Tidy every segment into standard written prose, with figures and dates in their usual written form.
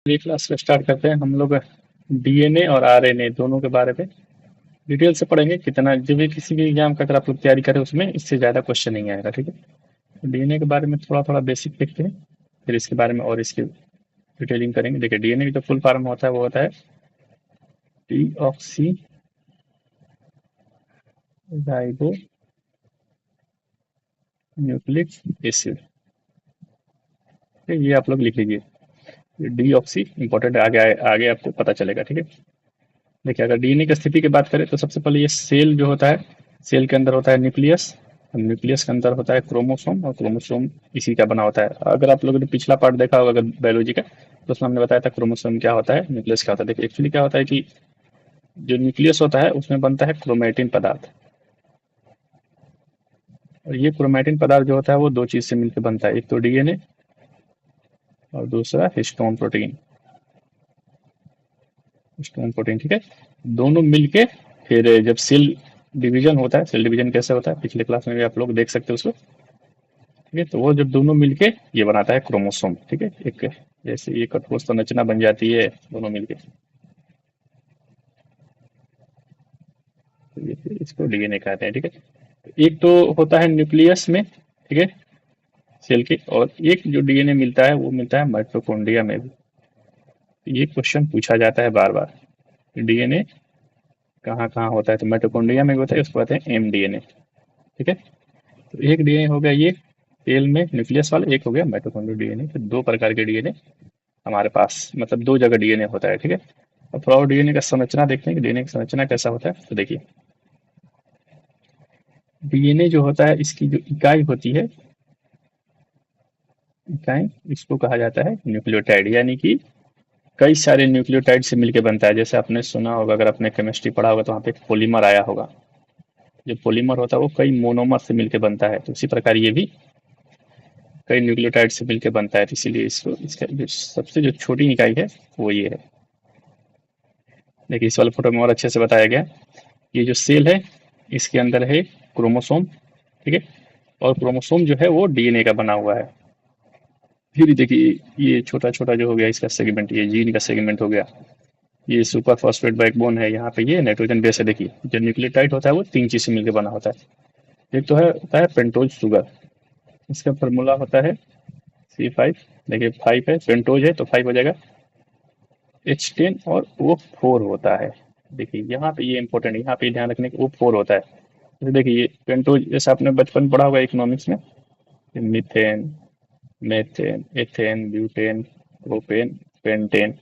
ये क्लास को स्टार्ट करते हैं। हम लोग डीएनए और आरएनए दोनों के बारे में डिटेल से पढ़ेंगे। कितना जो भी किसी भी एग्जाम का अगर आप लोग तैयारी करें उसमें इससे ज़्यादा क्वेश्चन नहीं आएगा, ठीक है। तो डीएनए के बारे में थोड़ा थोड़ा बेसिक देखते हैं, फिर इसके बारे में और इसकी डिटेलिंग करेंगे। देखिए, डीएनए की जो फुल फॉर्म होता है वो होता है डीऑक्सी राइबो न्यूक्लिक एसिड। ये आप लोग लिख लीजिए। डीऑक्सी इंपॉर्टेंट है, आगे आगे आपको पता चलेगा, ठीक है। देखिए, अगर डीएनए की स्थिति की बात करें तो सबसे पहले ये सेल जो होता है, सेल के अंदर होता है न्यूक्लियस, और न्यूक्लियस के अंदर होता है क्रोमोसोम, और क्रोमोसोम इसी का बना होता है। अगर आप लोगों ने पिछला पार्ट देखा होगा अगर बायोलॉजी का, तो उसमें हमने बताया था क्रोमोसोम क्या होता है, न्यूक्लियस क्या होता है। देखिए, एक्चुअली क्या होता है कि जो न्यूक्लियस होता है उसमें बनता है क्रोमेटिन पदार्थ, और ये क्रोमेटिन पदार्थ जो होता है वो दो चीज से मिलकर बनता है, एक तो डीएनए और दूसरा हिस्टोन प्रोटीन। हिस्टोन प्रोटीन, ठीक है। दोनों मिलके फिर जब सेल डिवीजन होता है, सेल डिवीजन कैसे होता है पिछले क्लास में भी आप लोग देख सकते हो उसको, ठीक है। तो वो जब दोनों मिलके ये बनाता है क्रोमोसोम, ठीक है। एक जैसे ये कठोर संरचना बन जाती है दोनों मिलके, तो ये फिर इसको डीएनए कहते हैं, ठीक है। तो एक तो होता है न्यूक्लियस में, ठीक है, सेल के, और एक जो डीएनए मिलता है वो मिलता है माइटोकॉन्ड्रिया में भी। तो ये क्वेश्चन पूछा जाता है बार बार, डीएनए कहाँ कहाँ होता है, तो माइटोकॉन्ड्रिया में भी होता है, उसको कहते हैं एमडीएनए, ठीक है। तो एक डीएनए हो गया ये सेल में न्यूक्लियस वाला, एक हो गया माइटोकॉन्ड्रियल डीएनए। तो दो प्रकार के डीएनए हमारे पास, मतलब दो जगह डीएनए होता है, ठीक है। अब थोड़ा और डीएनए का संरचना देखते हैं कि डीएनए की संरचना कैसा होता है। तो देखिए, डीएनए जो होता है इसकी जो इकाई होती है, इकाई, इसको कहा जाता है न्यूक्लियोटाइड, यानी कि कई सारे न्यूक्लियोटाइड से मिलकर बनता है। जैसे आपने सुना होगा, अगर आपने केमिस्ट्री पढ़ा होगा तो वहाँ पे एक पॉलीमर आया होगा। जो पॉलीमर होता है वो कई मोनोमर से मिलकर बनता है, तो उसी प्रकार ये भी कई न्यूक्लियोटाइड से मिलकर बनता है। तो इसीलिए इसको, इसका जो सबसे जो छोटी इकाई है वो ये है। देखिए, इस वाले फोटो में और अच्छे से बताया गया। ये जो सेल है इसके अंदर है क्रोमोसोम, ठीक है, और क्रोमोसोम जो है वो डीएनए का बना हुआ है। फिर देखिए, ये छोटा छोटा जो हो गया इसका सेगमेंट, ये जीन का सेगमेंट हो गया। ये सुपर फॉस्फेट बैकबोन है, यहाँ पे ये नाइट्रोजन बेस है। देखिए, जो न्यूक्लियोटाइड होता है वो तीन चीज से मिलकर बना होता है। एक तो है होता है पेंटोज शुगर, इसका फॉर्मूला होता है C5। देखिए, 5 है, पेंटोज है तो 5 हो जाएगा। H10 और O4 होता है। देखिए, यहाँ पे ये इंपॉर्टेंट, यहाँ पे ध्यान रखने की O4 होता है। जैसे देखिए, ये पेंटोज जैसे आपने बचपन पढ़ा होगा इकोनॉमिक्स में, methane, methane, ethane, butane, propane, pentane,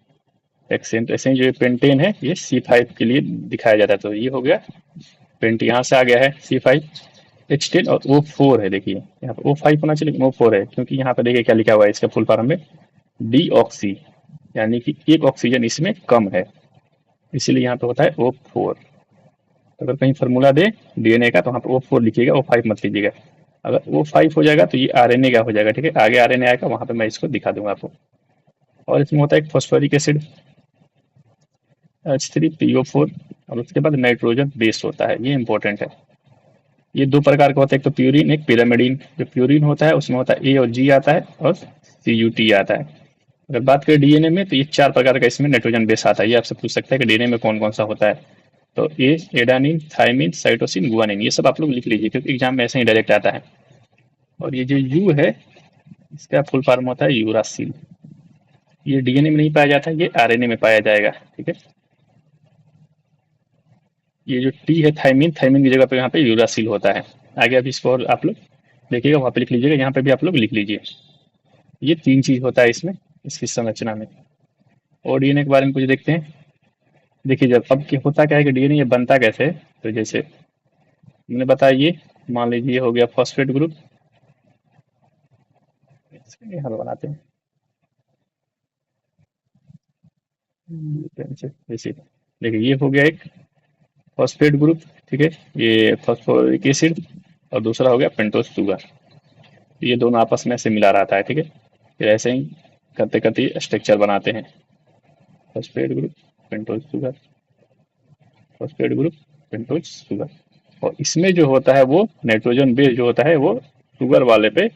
hexane. तो ऐसे ही जो ये पेंटेन है ये C5 के लिए दिखाया जाता है। तो ये हो गया पेंट, यहाँ से आ गया है C5। H10 और O4 है। देखिए, यहाँ पे O5 होना चाहिए लेकिन O4 है, क्योंकि यहाँ पे देखिए क्या लिखा हुआ है इसका फुल फॉर्म में, डी ऑक्सी, यानी कि एक ऑक्सीजन इसमें कम है, इसीलिए यहाँ पे होता है O4। तो अगर कहीं फार्मूला दे डीएनए का तो वहाँ पे O4 लिखिएगा, O5 मत लीजिएगा। अगर O5 हो जाएगा तो ये आरएनए का हो जाएगा, ठीक है। आगे आरएनए आएगा, वहाँ पे मैं इसको दिखा दूंगा आपको। और इसमें होता है एक फॉस्फोरिक एसिड H3PO4, और उसके बाद नाइट्रोजन बेस होता है, ये इंपॉर्टेंट है। ये दो प्रकार का होता है, एक तो प्यूरिन, एक पिरामिडिन। जो प्यूरिन होता है उसमें होता है ए और जी आता है, और CUT आता है। अगर बात करें डीएनए में तो ये चार प्रकार का इसमें नाइट्रोजन बेस आता है। ये आपसे पूछ सकता है कि डीएनए में कौन कौन सा होता है। तो ए एडानिन, थाइमिन, साइटोसिन, गुआनिन, ये सब आप लोग लिख लीजिए क्योंकि एग्जाम में ऐसे ही डायरेक्ट आता है। और ये जो यू है इसका फुल फॉर्म होता है यूरासिल। ये डीएनए में नहीं पाया जाता, ये आरएनए में पाया जाएगा, ठीक है। ये जो टी है थाइमिन, थाइमिन की जगह पे यहाँ पे यूरासिल होता है। आगे अब इसको और आप लोग देखिएगा, वहाँ पे लिख लीजिएगा, यहाँ पे भी आप लोग लिख लीजिए। ये तीन चीज होता है इसमें, इसकी संरचना में। और डीएनए के बारे में कुछ देखते हैं। देखिए, जब अब क्या होता क्या है कि डीएनए ये बनता कैसे है, तो जैसे मैंने बताया, ये मान लीजिए ये हो गया फॉस्फेट ग्रुप, यहाँ पे बनाते हैं जैसे। देखिए, ये हो गया एक फॉस्फेट ग्रुप, ठीक है, ये फॉस्फोरिक एसिड, और दूसरा हो गया पेंटोज शुगर। ये दोनों आपस में ऐसे मिला रहता है, ठीक है। फिर ऐसे ही करते करते स्ट्रक्चर बनाते हैं, phosphate group, pentose sugar, phosphate group, pentose sugar. और इसमें जो होता है वो नाइट्रोजन बेस जो होता है वो शुगर वाले पे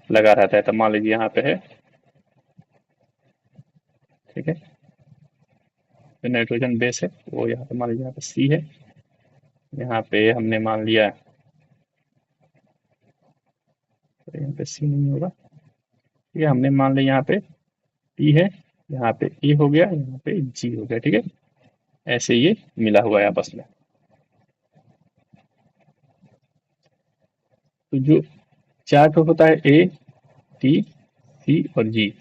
लगा रहता है। तो मान लीजिए यहाँ पे है, ठीक है। जो नाइट्रोजन बेस है वो यहाँ पे मान लीजिए, यहाँ पे सी है, यहाँ पे हमने मान लिया, तो यहाँ पे सी नहीं होगा, ठीक है, हमने मान लिया यहाँ पे पी है, यहाँ पे ए हो गया, यहाँ पे जी हो गया, ठीक है। ऐसे ये मिला हुआ है आपस में। तो जो चार्ट होता है ए, टी, सी और जी,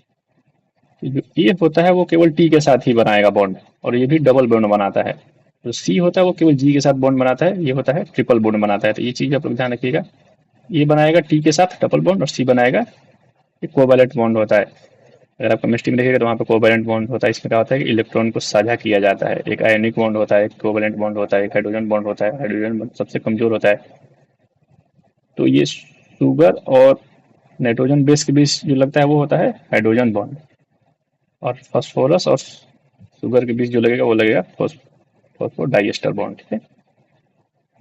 जो ए होता है वो केवल टी के साथ ही बनाएगा बॉन्ड, और ये भी डबल बॉन्ड बनाता है। जो सी होता है वो केवल जी के साथ बॉन्ड बनाता है, ये होता है ट्रिपल बॉन्ड बनाता है। तो ये चीज आप लोग ध्यान रखिएगा, ये बनाएगा टी के साथ डबल बॉन्ड और सी बनाएगा ये कोवैलेंट बॉन्ड होता है। अगर आप केमिस्ट्री में देखिएगा तो वहाँ पे कोवैलेंट बॉन्ड होता है। इसमें क्या होता है कि इलेक्ट्रॉन को साझा किया जाता है, एक आयनिक बॉन्ड होता है, एक कोवैलेंट बॉन्ड होता है, एक हाइड्रोजन बॉन्ड होता है। हाइड्रोजन बॉन्ड सबसे कमजोर होता है। तो ये शुगर और नाइट्रोजन बेस के बीच जो लगता है वो होता है हाइड्रोजन बॉन्ड, और फास्फोरस और शुगर के बीच जो लगेगा वो लगेगा फॉस्फो डाइएस्टर बॉन्ड, ठीक है।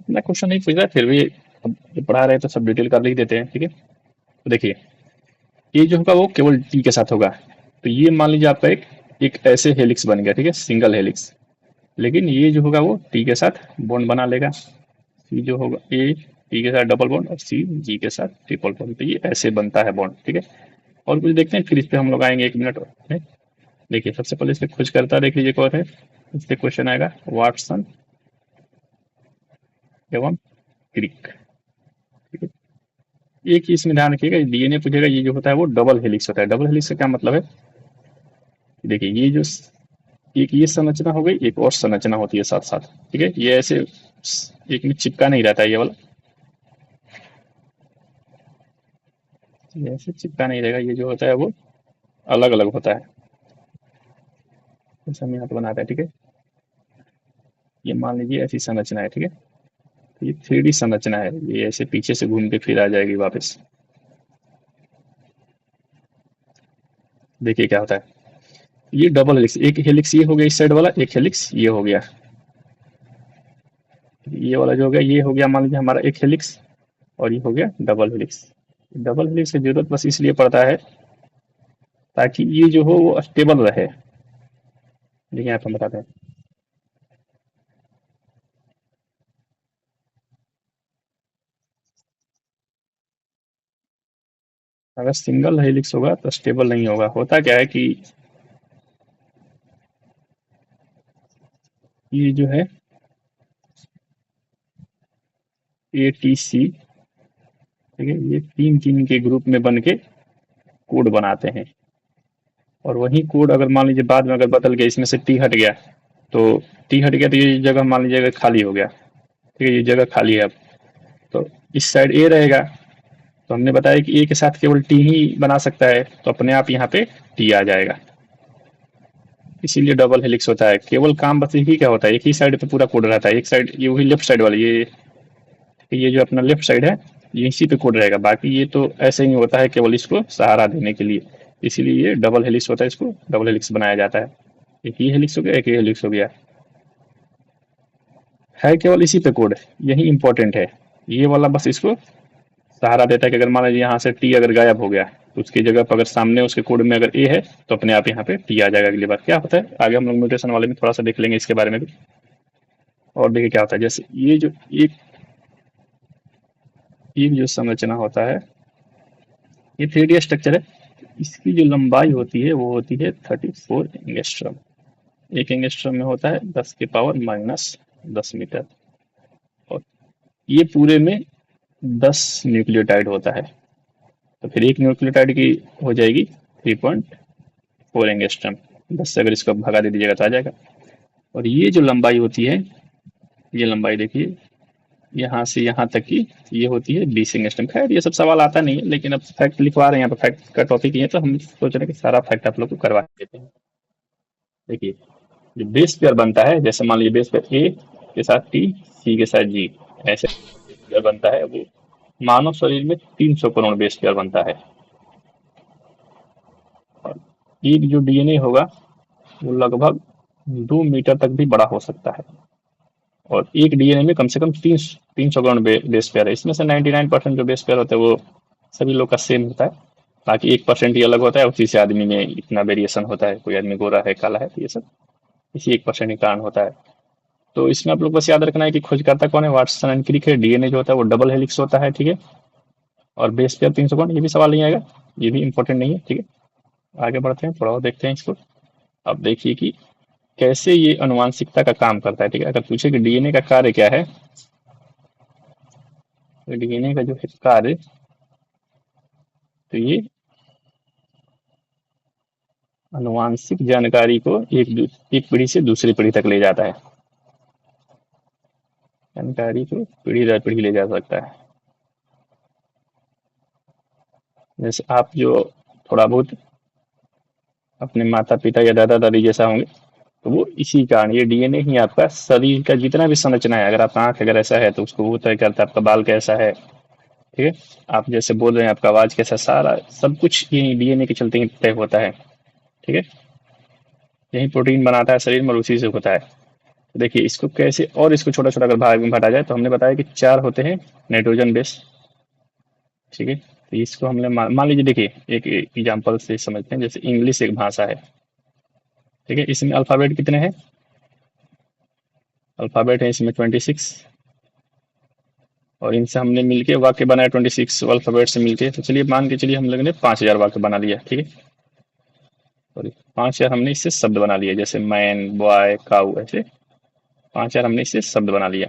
इतना क्वेश्चन नहीं पूछ रहा है, फिर भी अब जो पढ़ा रहे हैं तो सब डिटेल कर लिख देते हैं, ठीक है। तो देखिए, ये जो होगा वो केवल टी के साथ होगा। तो ये मान लीजिए आपका एक एक ऐसे हेलिक्स बन गया, ठीक है, सिंगल हेलिक्स। लेकिन ये जो होगा वो टी के साथ बॉन्ड बना लेगा। सी जो होगा, ए टी के साथ डबल बॉन्ड और सी जी के साथ ट्रिपल बॉन्ड। तो ये ऐसे बनता है बॉन्ड, ठीक है। और कुछ देखते हैं, फिर इस पे हम लोग आएंगे 1 मिनट में। देखिए, सबसे पहले इससे खोज करता देख लीजिए कौन है। इस पे क्वेश्चन आएगा वाटसन एवं क्रिक, ठीक है। एक ही इसमें ध्यान रखिएगा, डीएनए पूछेगा, ये जो होता है वो डबल हेलिक्स होता है। डबल हेलिक्स का क्या मतलब है, देखिए ये जो एक ये संरचना हो गई, एक और संरचना होती है साथ साथ, ठीक है। ये ऐसे एक में चिपका नहीं रहता है ये वाला, ये ऐसे चिपका नहीं रहेगा। ये जो होता है वो अलग अलग होता है, जैसे हम यहाँ पे बनाते हैं, ठीक है। ये मान लीजिए ऐसी संरचना है, ठीक है। तो ये 3D संरचना है, ये ऐसे पीछे से घूम के फिर आ जाएगी वापस। देखिए क्या होता है, ये डबल हेलिक्स, एक हेलिक्स ये हो गया इस साइड वाला, एक हेलिक्स ये हो गया, ये वाला जो हो गया ये हो गया मान लीजिए हमारा एक हेलिक्स, और ये हो गया डबल हेलिक्स। डबल हेलिक्स की जरूरत बस इसलिए पड़ता है ताकि ये जो हो वो स्टेबल रहे। देखिए आप हम बताते हैं, अगर सिंगल हेलिक्स होगा तो स्टेबल नहीं होगा। होता क्या है कि ये जो है ए टी सी, ठीक है, ये तीन तीन के ग्रुप में बन के कोड बनाते हैं। और वही कोड अगर मान लीजिए बाद में अगर बदल गया, इसमें से टी हट गया, तो टी हट गया तो ये जगह मान लीजिए अगर खाली हो गया, ठीक है, ये जगह खाली है अब, तो इस साइड ए रहेगा। तो हमने बताया कि ए के साथ केवल टी ही बना सकता है, तो अपने आप यहाँ पे टी आ जाएगा। इसीलिए डबल हेलिक्स होता है। केवल काम बस एक ही क्या होता है, एक ही साइड पे पूरा कोड रहता है। एक साइड ये वही लेफ्ट साइड वाली, ये जो अपना लेफ्ट साइड है ये इसी पे कोड रहेगा। बाकी ये तो ऐसे ही होता है केवल इसको सहारा देने के लिए, इसीलिए ये डबल हेलिक्स होता है, इसको डबल हेलिक्स बनाया जाता है। एक ही हेलिक्स हो गया, एक ही हेलिक्स हो गया, है केवल इसी पे कोड, यही इंपॉर्टेंट है। ये वाला बस इसको सहारा देता है कि अगर मान लीजिए यहाँ से टी अगर गायब हो गया, तो उसकी जगह पर अगर सामने उसके कोड में अगर ए है तो अपने आप यहाँ पे टी आ जाएगा। अगली बार क्या होता है आगे हम लोग म्यूटेशन वाले में थोड़ा सा देख लेंगे इसके बारे में भी। और देखिए क्या होता है, जैसे ये जो एक एक जो संरचना होता है, ये 3D स्ट्रक्चर है, इसकी जो लंबाई होती है वो होती है 34 एंगस्ट्रम। एक एंगस्ट्रम में होता है 10⁻⁻10 मीटर, और ये पूरे में 10 न्यूक्लियोटाइड होता है। तो फिर एक न्यूक्लियोटाइड की हो जाएगी 3.4 एंगस्ट्रम। 10 से अगर इसको भगा दे दीजिएगा तो आ जाएगा। और ये जो लंबाई होती है, ये लंबाई देखिए यहाँ से यहाँ तक की, ये होती है 20 एंगस्ट्रम। खैर ये सब सवाल आता नहीं है, लेकिन अब फैक्ट लिखवा रहे हैं, यहाँ पे फैक्ट का टॉपिक ही है, तो हम सोच रहे हैं कि सारा फैक्ट आप लोग को करवा देते हैं। देखिए, जो बेस पेयर बनता है, जैसे मान लीजिए बेस पेयर ए के साथ टी, सी के साथ जी, ऐसे पेयर बनता है, वो मानव शरीर में 300 करोड़ बेस पेयर बनता है। और एक जो डीएनए होगा वो लगभग 2 मीटर तक भी बड़ा हो सकता है। और एक डीएनए में कम से कम 300 करोड़ बेस पेयर है। इसमें से 99% जो बेस पेयर होते हैं वो सभी लोग का सेम होता है। बाकी 1% ही अलग होता है, उसी से आदमी में इतना वेरिएशन होता है, कोई आदमी गोरा है काला है, तो ये सब इसी 1% के कारण होता है। तो इसमें आप लोग बस याद रखना है कि खोजकर्ता कौन है, वाटसन एंड क्रिक है। डीएनए जो होता है वो डबल हेलिक्स होता है, ठीक है। और बेस पेयर 300 कौन, ये भी सवाल नहीं आएगा, ये भी इंपॉर्टेंट नहीं है, ठीक है। आगे बढ़ते हैं, थोड़ा और देखते हैं इसको। अब देखिए कि कैसे ये अनुवांशिकता का काम करता है, ठीक है। अगर पूछे कि डीएनए का कार्य क्या है, तो डीएनए का जो है कार्य, तो ये अनुवांशिक जानकारी को एक पीढ़ी से दूसरी पीढ़ी तक ले जाता है। जानकारी को पीढ़ी दर पीढ़ी ले जा सकता है। जैसे आप जो थोड़ा बहुत अपने माता पिता या दादा दादी जैसा होंगे, तो वो इसी कारण, ये डीएनए ही आपका शरीर का जितना भी संरचना है, अगर आपका आंख अगर ऐसा है तो उसको वो तय करता है, आपका बाल कैसा है, ठीक है। आप जैसे बोल रहे हैं, आपका आवाज कैसा, सारा सब कुछ ये डीएनए के चलते ही तय होता है, ठीक है। यही प्रोटीन बनाता है शरीर में और उसी से होता है। तो देखिए इसको कैसे, और इसको छोटा छोटा अगर भाग में बांटा जाए, तो हमने बताया कि 4 होते हैं नाइट्रोजन बेस, ठीक है। तो इसको हमने मान लीजिए, देखिए एक एग्जाम्पल से समझते हैं। जैसे इंग्लिश एक भाषा है, ठीक है। इसमें अल्फाबेट कितने हैं, अल्फाबेट है इसमें 26, और इनसे हमने मिलके वाक्य बनाया 26 अल्फाबेट से मिलके। तो चलिए मान के चलिए हम लोगों ने 5000 वाक्य बना लिया, ठीक है। सॉरी, 5000 हमने इससे शब्द बना लिया, जैसे मैन, बॉय, काऊ, ऐसे 5000 हमने इससे शब्द बना लिया।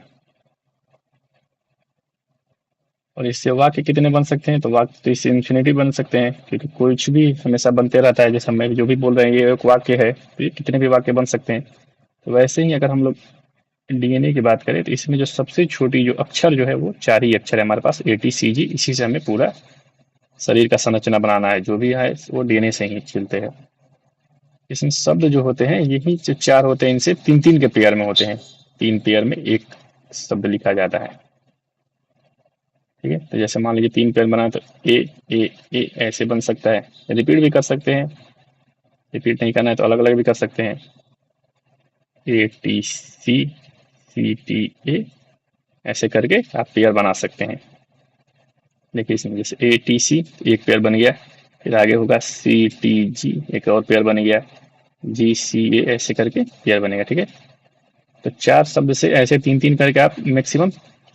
और इससे वाक्य कितने बन सकते हैं, तो वाक्य तो इससे इन्फिनिटी बन सकते हैं, क्योंकि कुछ भी हमेशा बनते रहता है। जैसे हम जो भी बोल रहे हैं ये एक वाक्य है, तो ये कितने भी वाक्य बन सकते हैं। तो वैसे ही अगर हम लोग डीएनए की बात करें, तो इसमें जो सबसे छोटी जो अक्षर जो है वो 4 ही अक्षर है हमारे पास, ATCG। इसी से हमें पूरा शरीर का संरचना बनाना है, जो भी है वो डीएनए से ही चलते हैं। इसमें शब्द जो होते हैं, यही जो 4 होते हैं, इनसे 3-3 के पेयर में होते हैं, 3 पेयर में एक शब्द लिखा जाता है, ठीक है। तो जैसे मान लीजिए 3 पेयर बनाए, तो ए ऐसे बन सकता है। रिपीट भी कर सकते हैं, रिपीट नहीं करना है तो अलग अलग भी कर सकते हैं, ATCCTA, ऐसे करके आप पेयर बना सकते हैं। देखिए इसमें जैसे ATC एक पेयर बन गया, फिर आगे होगा CTG, एक और पेयर बन गया, GCA, ऐसे करके पेयर बनेगा, ठीक है। तो 4 शब्द से ऐसे 3-3 करके आप मैक्सिमम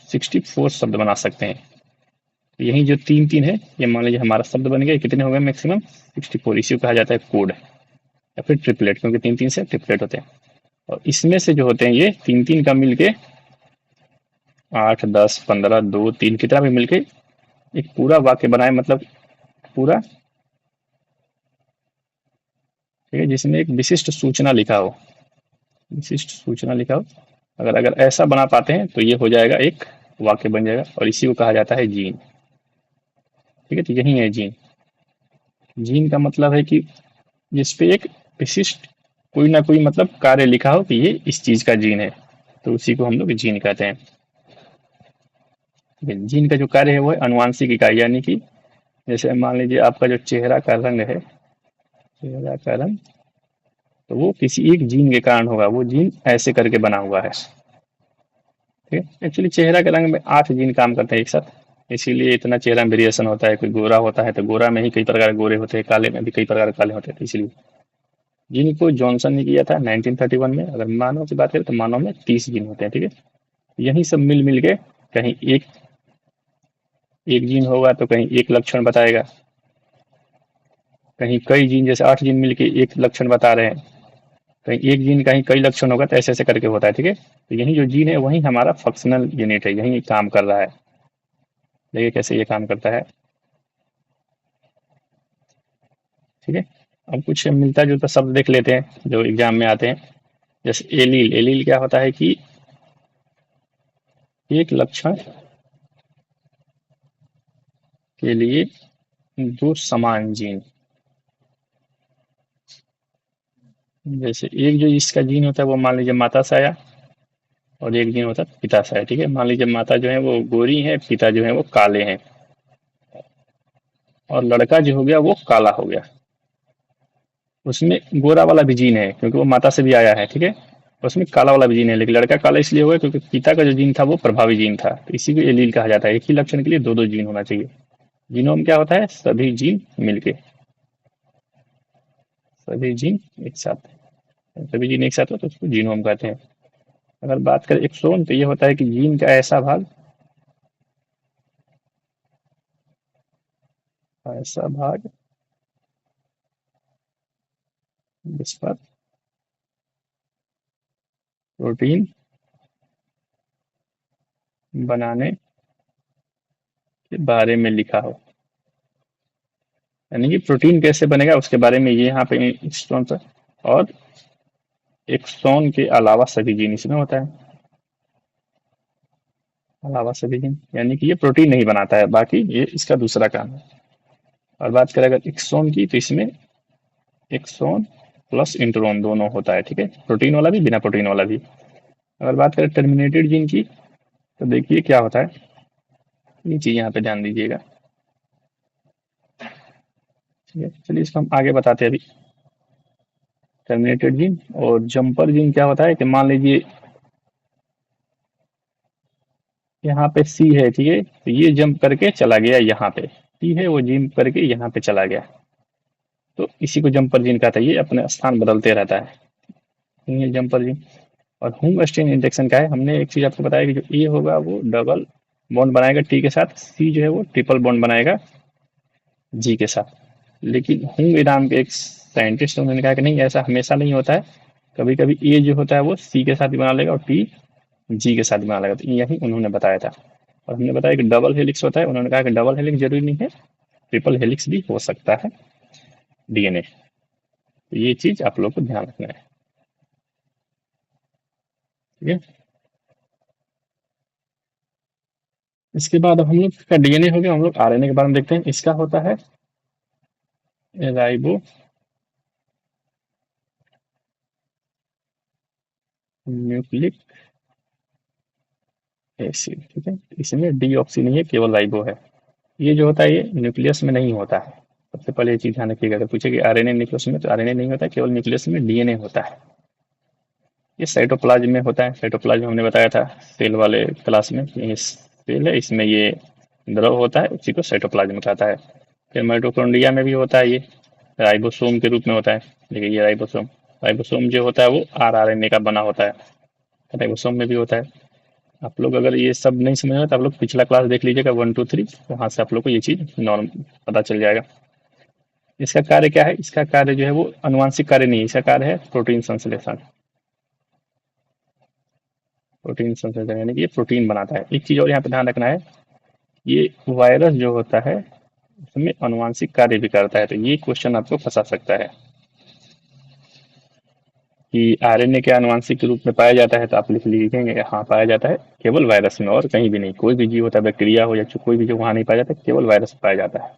64 शब्द बना सकते हैं। तो यही जो 3-3 है, ये मान लीजिए हमारा शब्द बन गया, कितने हो गए मैक्सिमम 64। इसी को कहा जाता है कोड या फिर ट्रिपलेट, क्योंकि 3-3 से ट्रिपलेट होते हैं। और इसमें से जो होते हैं ये 3-3 का मिलके 8, 10, 15, 2, 3 कितना भी मिलके एक पूरा वाक्य बनाए, मतलब पूरा, ठीक है, जिसमें एक विशिष्ट सूचना लिखा हो, विशिष्ट सूचना लिखा हो। अगर अगर ऐसा बना पाते हैं तो ये हो जाएगा, एक वाक्य बन जाएगा, और इसी को कहा जाता है जीन, ठीक है। तो यही है जीन। जीन का मतलब है कि जिसपे एक विशिष्ट कोई ना कोई मतलब कार्य लिखा हो कि ये इस चीज का जीन है, तो उसी को हम लोग जीन कहते हैं, ठीक है। जीन का जो कार्य है वो है अनुवांशिक इकाई, यानी कि जैसे मान लीजिए आपका जो चेहरा का रंग है, चेहरा का रंग, तो वो किसी एक जीन के कारण होगा, वो जीन ऐसे करके बना हुआ है, ठीक है। एक्चुअली चेहरा के रंग में 8 जीन काम करते हैं एक साथ, इसीलिए इतना चेहरा में वेरिएशन होता है। कोई गोरा होता है तो गोरा में ही कई प्रकार के गोरे होते हैं, काले में भी कई प्रकार के काले होते हैं, तो इसलिए जिनको जॉनसन ने किया था 1931 में। अगर मानव की बात करें तो मानव में 30 जीन होते हैं, ठीक है। यही सब मिल मिल के कहीं एक एक जीन होगा तो कहीं एक लक्षण बताएगा, कहीं कई जीन जैसे 8 जीन मिलके एक लक्षण बता रहे हैं, कहीं एक जीन कहीं कई लक्षण होगा, तो ऐसे ऐसे करके होता है, ठीक है। तो यही जो जीन है वही हमारा फंक्शनल यूनिट है, यही काम कर रहा है। देखिए कैसे ये काम करता है, ठीक है। अब कुछ मिलता जुलता शब्द देख लेते हैं जो एग्जाम में आते हैं। जैसे एलील, एलील क्या होता है कि एक लक्षण के लिए 2 समान जीन, जैसे एक जो इसका जीन होता है वो मान लीजिए माता से आया, और एक जीन होता है पिता से आया, ठीक है। मान लीजिए माता जो है वो गोरी है, पिता जो है वो काले हैं, और लड़का जो हो गया वो काला हो गया। उसमें गोरा वाला भी जीन है क्योंकि वो माता से भी आया है, ठीक है। उसमें काला वाला भी जीन है, लेकिन लड़का काला इसलिए हो गया क्योंकि पिता का जो जीन था वो प्रभावी जीन था, तो इसी को एलील कहा जाता है। एक ही लक्षण के लिए 2-2 जीन होना चाहिए, जीनोम क्या होता है? सभी जीन मिलके, सभी जीन एक साथ, सभी जीन एक साथ हो तो उसको जीनोम कहते हैं। अगर बात करें एक्सोन तो ये होता है कि जीन का ऐसा भाग जिस पर प्रोटीन बनाने के बारे में लिखा हो, यानी कि प्रोटीन कैसे बनेगा उसके बारे में ये यहाँ पे एक्सोन पर। और एक्सोन के अलावा सभी जीन इसमें होता है, अलावा सभी जीन, यानी कि ये प्रोटीन नहीं बनाता है, बाकी ये इसका दूसरा काम है। और बात करें अगर एक्सोन की तो इसमें एक्सोन प्लस इंट्रोन दोनों होता है, ठीक है, प्रोटीन वाला भी बिना प्रोटीन वाला भी। अगर बात करें टर्मिनेटेड जीन की तो देखिए क्या होता है, ये चीज यहाँ पे ध्यान दीजिएगा, ठीक है। चलिए इसको हम आगे बताते हैं अभी। टर्मिनेटेड जीन और जंपर जीन क्या होता है कि मान लीजिए यहाँ पे सी है, ठीक है, तो ये जंप करके चला गया यहाँ पे, सी है वो जंप करके यहाँ पे चला गया, तो इसी को जंपर जीन कहता है, ये अपने स्थान बदलते रहता है, ये जंपर जीन। और हुंग स्टेन इंडेक्शन का है, हमने एक चीज आपको बताया कि जो ए होगा वो डबल बॉन्ड बनाएगा टी के साथ, सी जो है वो ट्रिपल बॉन्ड बनाएगा जी के साथ। लेकिन हुंग नाम के एक साइंटिस्ट उन्होंने कहा कि नहीं, ऐसा हमेशा नहीं होता है, कभी कभी ए जो होता है वो सी के साथ भी बना लेगा और टी जी के साथ बना लेगा, तो यही उन्होंने बताया था। और हमने बताया कि डबल हेलिक्स होता है, उन्होंने कहा कि डबल हेलिक्स जरूरी नहीं है, ट्रिपल हेलिक्स भी हो सकता है डीएनए, तो ये चीज आप लोग को ध्यान रखना है, ठीक है। इसके बाद अब हम लोग का डीएनए हो गया, हम लोग आरएनए के बारे में देखते हैं। इसका होता है राइबो न्यूक्लिक एसिड, ठीक है, इसमें डीऑक्सी नहीं है, केवल राइबो है। ये जो होता है ये न्यूक्लियस में नहीं होता है, सबसे पहले ये चीज ध्यान रखिएगा। अगर पूछे कि आरएनए न्यूक्लियस में, तो आरएनए नहीं होता है, केवल न्यूक्लियस में डीएनए होता है। ये साइटोप्लाज्म में होता है, साइटोप्लाज्म हमने बताया था सेल वाले क्लास में, ये सेल है, इसमें ये द्रव होता है, उसी को साइटोप्लाज्म कहता है। फिर माइटोकॉन्ड्रिया में भी होता है, ये राइबोसोम के रूप में होता है। देखिए ये राइबोसोम, राइबोसोम जो होता है वो आरएनए का बना होता है, राइबोसोम में भी होता है। आप लोग अगर ये सब नहीं समझ में तो आप लोग पिछला क्लास देख लीजिएगा 1 2 3, वहां से आप लोग को ये चीज नॉर्म पता चल जाएगा। इसका कार्य क्या है? इसका कार्य जो है वो अनुवांशिक कार्य नहीं है, इसका कार्य है प्रोटीन संश्लेषण, प्रोटीन संश्लेषण यानी कि ये प्रोटीन बनाता है। एक चीज और यहाँ पे ध्यान रखना है, ये वायरस जो होता है उसमें अनुवांशिक कार्य भी करता है, तो ये क्वेश्चन आपको फंसा सकता है कि आरएनए के आनुवांशिक रूप में पाया जाता है, तो आप लिख लिखेंगे हाँ पाया जाता है, केवल वायरस में और कहीं भी नहीं। कोई भी जीव होता है, बैक्टीरिया हो या कोई भी, जो वहाँ नहीं पाया जाता, केवल वायरस में पाया जाता है।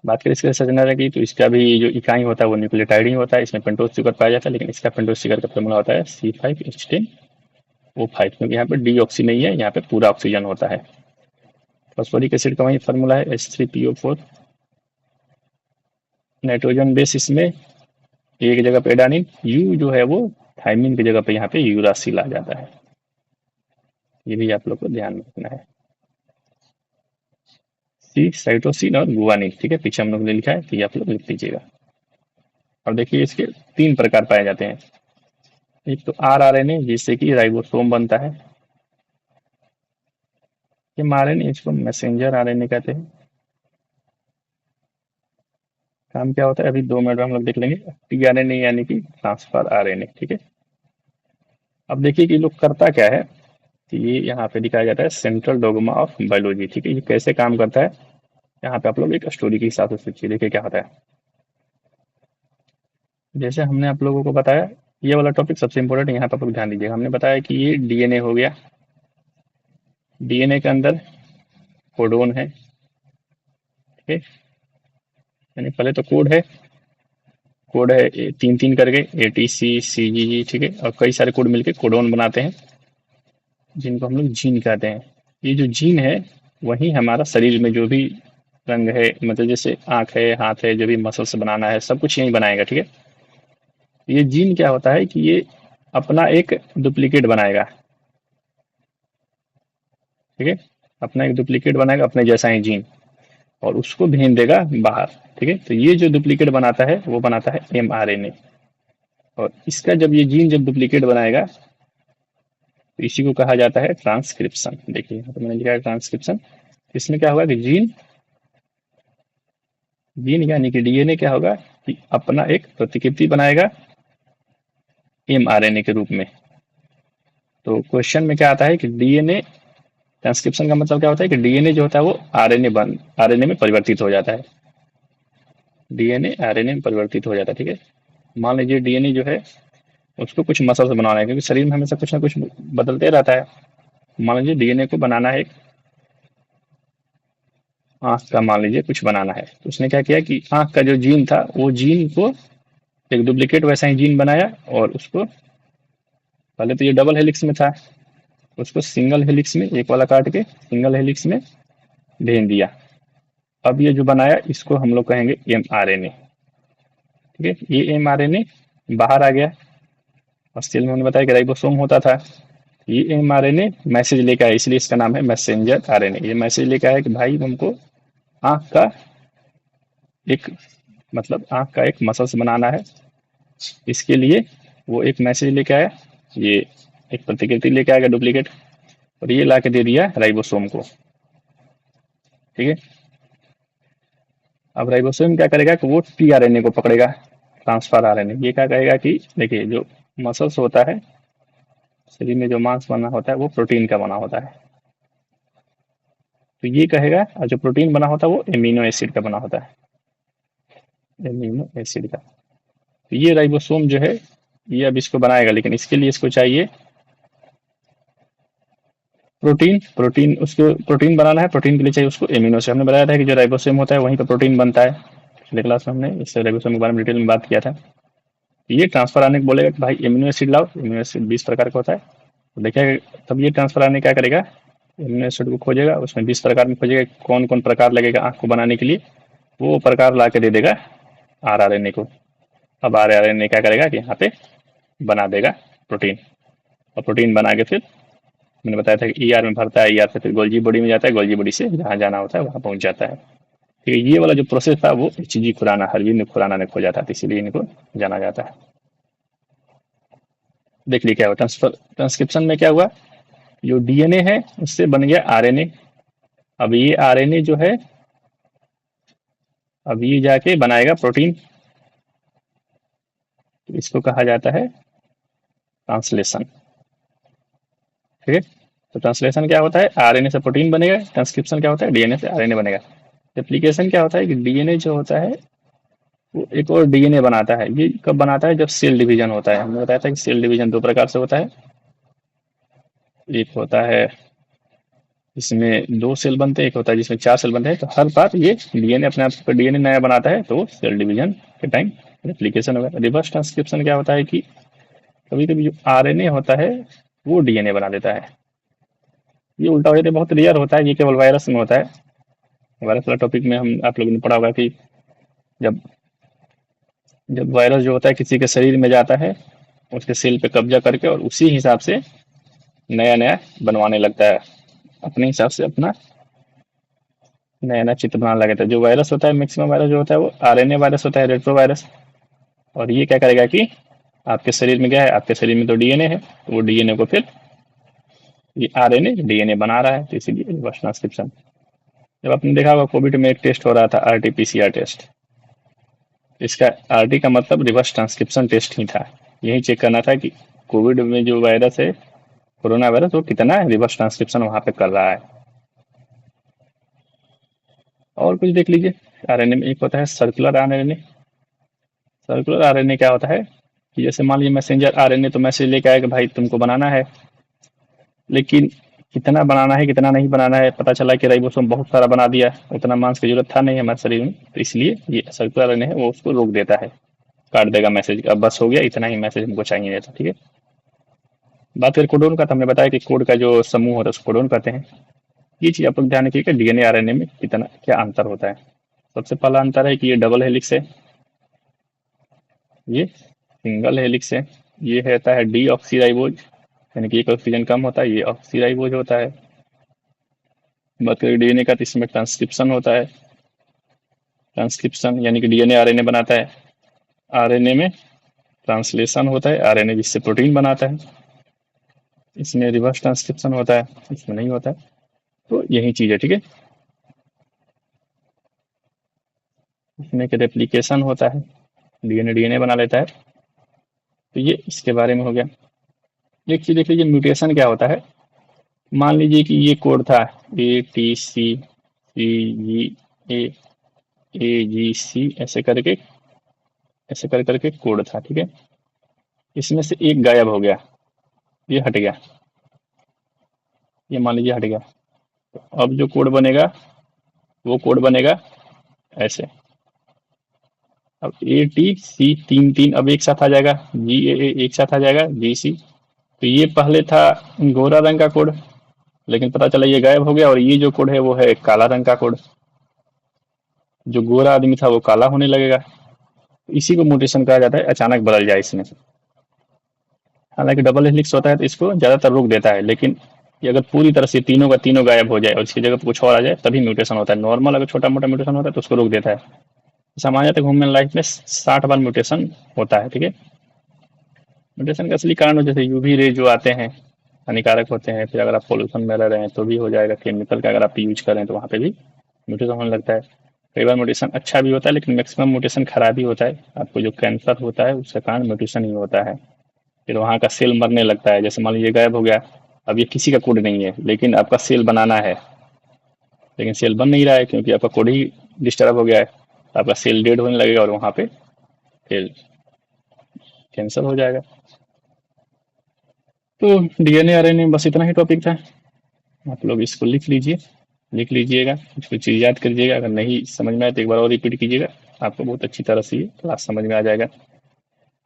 बात करें इसके संरचना की, तो इसका भी जो इकाई होता है वो न्यूक्लियोटाइड ही होता है, इसमें पेंटोज शुगर पाया जाता है, लेकिन इसका पेंटोज शुगर का फॉर्मूला होता है C5H10O5, क्योंकि यहाँ पे डीऑक्सी नहीं है, यहाँ पे पूरा ऑक्सीजन होता है। फॉस्फोरिक एसिड का वही फॉर्मूला है H3PO4, नाइट्रोजन बेस इसमें एक जगह पे एडानिन, यू जो है वो थाइमिन की जगह पे यहाँ पे यूरासिल आ जाता है, ये भी आप लोग को ध्यान में रखना है। सी साइटोसिन और गुआनिन, ठीक है, पीछे हम लोग ने लिखा है, तो ये आप लोग लिख लीजिएगा। और देखिए इसके 3 प्रकार पाए जाते हैं, एक तो आरआरएनए जिससे कि राइबोसोम बनता है, एमआरएनए इसको मैसेंजर आरएनए कहते हैं। काम क्या होता है अभी 2 मिनट में हम लोग देख लेंगे। टीआरएनए यानी कि ट्रांसफर आरएनए, ठीक है। अब देखिए कि ये लोग करता क्या है, कि ये यहाँ पे दिखाया जाता है सेंट्रल डोगमा ऑफ बायोलॉजी, ठीक है, ये कैसे काम करता है, यहाँ पे आप लोग एक स्टोरी के हिसाब से सोचिए। देखिए क्या होता है, जैसे हमने आप लोगों को बताया, ये वाला टॉपिक सबसे इंपॉर्टेंट है, यहाँ पे आप लोग ध्यान दीजिएगा। हमने बताया कि ये डीएनए हो गया, डीएनए के अंदर कोडोन है, ठीक है, यानी पहले तो कोड है, कोड है 3 3 करके ATC CGG, ठीक है, और कई सारे कोड मिलके कोडोन बनाते हैं, जिनको हम लोग जीन कहते हैं। ये जो जीन है वही हमारा शरीर में जो भी रंग है, मतलब जैसे आंख है, हाथ है, जो भी मसल्स बनाना है सब कुछ यही बनाएगा, ठीक है। ये जीन क्या होता है कि ये अपना एक डुप्लीकेट बनाएगा, ठीक है, अपना एक डुप्लीकेट बनाएगा अपने जैसा ही जीन, और उसको भेज देगा बाहर। ठीक है, तो ये जो डुप्लीकेट बनाता है वो बनाता है mRNA। और इसका जब ये जीन जब डुप्लीकेट बनाएगा तो इसी को कहा जाता है ट्रांसक्रिप्शन। देखिए यहाँ पे मैंने लिखा है ट्रांसक्रिप्शन। इसमें क्या होगा कि जीन जीन यानी कि डीएनए क्या होगा कि अपना एक प्रतिकृति बनाएगा mRNA के रूप में। तो क्वेश्चन में क्या आता है कि डीएनए ट्रांसक्रिप्शन का मतलब क्या होता है कि डीएनए जो होता है वो आरएनए में परिवर्तित हो जाता है। डीएनए आरएनए में परिवर्तित हो जाता है। ठीक है, मान लीजिए डीएनए जो है उसको कुछ मसल्स बनाना है, क्योंकि शरीर में हमेशा कुछ ना कुछ बदलते रहता है। मान लीजिए डीएनए को बनाना है एक आंख का, मान लीजिए कुछ बनाना है, तो उसने क्या किया कि आंख का जो जीन था वो जीन को एक डुप्लीकेट वैसा ही जीन बनाया, और उसको पहले तो ये डबल हेलिक्स में था, उसको सिंगल हेलिक्स में, एक वाला काट के सिंगल हेलिक्स में भेज दिया। अब ये जो बनाया इसको हम लोग कहेंगे mRNA। ठीक है, ये mRNA बाहर आ गया, और सेल में उन्होंने बताया कि राइबोसोम होता था। ये mRNA मैसेज लेके आया, इसलिए इसका नाम है मैसेंजर आरएनए। ये मैसेज लेके आया कि भाई तुमको आंख का एक मतलब आंख का एक मसल्स बनाना है, इसके लिए वो एक मैसेज लेके आया, ये एक प्रतिकृति लेके आएगा डुप्लीकेट, और ये ला के दे दिया राइबोसोम को। ठीक है, अब राइबोसोम क्या करेगा कि वो टीआरएनए को पकड़ेगा, ट्रांसफर आरएनए। ये क्या कहेगा कि देखिए जो मसल्स होता है, शरीर में जो मांस बना होता है वो प्रोटीन का बना होता है, तो ये कहेगा, और जो प्रोटीन बना होता है वो एमिनो एसिड का बना होता है, एमिनो एसिड का। तो ये राइबोसोम जो है ये अब इसको बनाएगा, लेकिन इसके लिए इसको चाहिए प्रोटीन। प्रोटीन उसको प्रोटीन बनाना है, प्रोटीन के लिए चाहिए उसको एमिनो एसिड। हमने बताया था कि जो राइबोसोम होता है वहीं पर प्रोटीन बनता है, पिछले क्लास में हमने इससे राइबोसोम के बारे में डिटेल में बात किया था। ये ट्रांसफर आने को बोलेगा कि भाई एमिनो एसिड लाओ, एमिनो एसिड 20 प्रकार का होता है, तो देखिए तब ये ट्रांसफर आने क्या करेगा, एमिनो एसिड को खोजेगा, उसमें 20 प्रकार में खोजेगा कौन कौन प्रकार लगेगा आंख को बनाने के लिए, वो प्रकार ला के दे देगा आरआरएनए को। अब आरआरएनए क्या करेगा कि यहाँ पे बना देगा प्रोटीन, और प्रोटीन बना के फिर मैंने बताया था कि ईआर में भरता है, ईआर से फिर गोल्जी बॉडी में जाता है, गोल्जी बॉडी से जहाँ जाना होता है वहाँ पहुँच जाता है। ठीक है, ये वाला जो प्रोसेस था वो एचजी खुराना, हरविंद खुराना ने खोजा था, तो इसीलिए इनको जाना जाता है। देख लीजिए क्या हुआ ट्रांसक्रिप्शन में, क्या हुआ, जो डीएनए है उससे बन गया आरएनए। अब ये आरएनए जो है अब ये जाके बनाएगा प्रोटीन, तो इसको कहा जाता है ट्रांसलेशन। ठीक है, तो ट्रांसलेशन क्या होता है, आरएनए से प्रोटीन बनेगा, ट्रांसक्रिप्शन क्या होता है, डीएनए से आरएनए बनेगा। एप्लीकेशन क्या होता है कि डीएनए जो होता है वो एक और डीएनए बनाता है। ये कब बनाता है, जब सेल डिवीजन होता है। हमने बताया था कि सेल डिवीजन दो प्रकार से होता है, एक होता है इसमें दो सेल बनते हैं, एक होता है जिसमें चार सेल बनते हैं। तो हर बार ये डीएनए अपने आप का डीएनए नया बनाता है, तो सेल डिवीजन के टाइम रेप्लिकेशन होगा। रिवर्स ट्रांसक्रिप्शन क्या होता है कि कभी कभी जो आरएनए होता है वो डीएनए बना देता है। ये उल्टा हो जाता है, बहुत रेयर होता है, ये केवल वायरस में होता है। वायरस वाला टॉपिक में हम आप लोगों ने पढ़ा होगा कि जब जब वायरस जो होता है किसी के शरीर में जाता है, उसके सेल पे कब्जा करके और उसी हिसाब से नया नया बनवाने लगता है, अपने हिसाब से अपना नया नया चित्र बनाने लगता है। जो वायरस होता है, मैक्सिमम वायरस जो होता है वो आरएनए वायरस होता है, रेट्रो वायरस। और ये क्या करेगा कि आपके शरीर में गया है, आपके शरीर में तो डीएनए है, तो वो डीएनए को फिर ये आरएनए डीएनए बना रहा है, तो इसीलिए रिवर्स ट्रांसक्रिप्शन। जब आपने देखा होगा कोविड में एक टेस्ट हो रहा था, आरटीपीसीआर टेस्ट, इसका आरटी का मतलब रिवर्स ट्रांसक्रिप्शन टेस्ट ही था। यही चेक करना था कि कोविड में जो वायरस है, कोरोना वायरस, वो कितना रिवर्स ट्रांसक्रिप्शन वहां पे कर रहा है। और कुछ देख लीजिए, आरएनए में एक होता है सर्कुलर आरएनए। सर्कुलर आरएनए क्या होता है कि जैसे मान लीजिए मैसेंजर आरएनए तो मैसेज लेके आएगा भाई तुमको बनाना है, लेकिन कितना बनाना है कितना नहीं बनाना है, पता चला कि राइबोसोम बहुत सारा बना दिया, उतना मांस की जरूरत था नहीं हमारे शरीर में, तो इसलिए ये सर्कुलर आरएनए है वो उसको रोक देता है, काट देगा मैसेज, अब बस हो गया, इतना ही मैसेज हमको चाहिए था। ठीक है, बात करें कोडोन का, तो हमने बताया कि कोड का जो समूह होता है उसको कोडोन कहते हैं। ये चीज आप लोग ध्यान रखिए कि डीएनए आरएनए में कितना क्या अंतर होता है। सबसे पहला अंतर है कि ये डबल हेलिक्स है, ये सिंगल हेलिक्स है। ये रहता है डी ऑक्सीराइबोज, यानी कि एक ऑक्सीजन कम होता है, ये ऑक्सीराइबोज होता है। बात करें डीएनए का, तो इसमें ट्रांसक्रिप्शन होता है। ट्रांसक्रिप्शन यानी कि डीएनए आरएनए बनाता है, आरएनए में ट्रांसलेशन होता है, आरएनए जिससे प्रोटीन बनाता है। इसमें रिवर्स ट्रांसक्रिप्शन होता है, इसमें नहीं होता है। तो यही चीज़ है, ठीक है। इसमें एक रेप्लिकेशन होता है, डीएनए डीएनए बना लेता है। तो ये इसके बारे में हो गया। एक चीज़ देख लीजिए, म्यूटेशन क्या होता है। मान लीजिए कि ये कोड था ATC CGA AGC, ऐसे कर करके कोड था, ठीक है। इसमें से एक गायब हो गया, ये हट गया, ये मान लीजिए हट गया। तो अब जो कोड बनेगा वो कोड बनेगा ऐसे। अब ATC तीन तीन अब एक साथ आ जाएगा, GAA एक साथ आ जाएगा, GC। तो ये पहले था गोरा रंग का कोड, लेकिन पता चला ये गायब हो गया, और ये जो कोड है वो है काला रंग का कोड। जो गोरा आदमी था वो काला होने लगेगा। इसी को म्यूटेशन कहा जाता है, अचानक बदल जाए इसमें। हालांकि डबल हेलिक्स होता है तो इसको ज्यादातर रोक देता है, लेकिन ये अगर पूरी तरह से तीनों का तीनों गायब हो जाए और इसकी जगह पर कुछ और आ जाए तभी म्यूटेशन होता है। नॉर्मल अगर छोटा मोटा म्यूटेशन होता है तो उसको रोक देता है। सामान्य तक ह्यूमन लाइफ में 60 बार म्यूटेशन होता है, ठीक है। म्यूटेशन का असली कारण जैसे यूवी रे जो आते हैं हानिकारक होते हैं, फिर अगर आप पोल्यूशन में रह रहे हैं तो भी हो जाएगा, केमिकल का अगर आप यूज करें तो वहाँ पे भी म्यूटेशन होने लगता है। कई बार म्यूटेशन अच्छा भी होता है, लेकिन मैक्सिमम म्यूटेशन खराब ही होता है। आपको जो कैंसर होता है उसका कारण म्यूटेशन ही होता है। फिर वहाँ का सेल मरने लगता है। जैसे मान लीजिए गायब हो गया, अब ये किसी का कोड नहीं है, लेकिन आपका सेल बनाना है, लेकिन सेल बन नहीं रहा है क्योंकि आपका कोड ही डिस्टर्ब हो गया है। तो आपका सेल डेड होने लगेगा और वहाँ पे फिर कैंसर हो जाएगा। तो डीएनए आरएनए बस इतना ही टॉपिक था। आप लोग इसको लिख लीजिए, लिख लीजिएगा, कुछ चीज़ याद कर लीजिएगा। अगर नहीं समझ में आए तो एक बार और रिपीट कीजिएगा, आपको बहुत अच्छी तरह से ये क्लास समझ में आ जाएगा।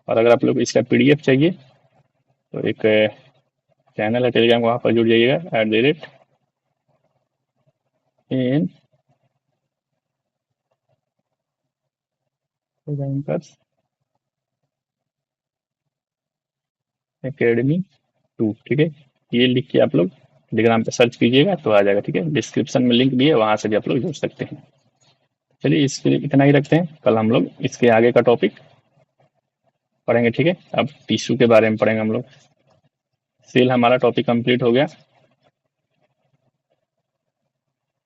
और अगर आप लोग इसका पीडीएफ चाहिए तो एक चैनल है टेलीग्राम, वहाँ पर जुड़ जाइएगा @AN Academy 2, ठीक है। ये लिख के आप लोग टेलीग्राम पे सर्च कीजिएगा तो आ जाएगा, ठीक है। डिस्क्रिप्शन में लिंक भी है, वहाँ से भी आप लोग जुड़ सकते हैं। चलिए इसके लिए इतना ही रखते हैं, कल हम लोग इसके आगे का टॉपिक पढ़ेंगे, ठीक है। अब टिश्यू के बारे में पढ़ेंगे हम लोग। सेल हमारा टॉपिक कंप्लीट हो गया।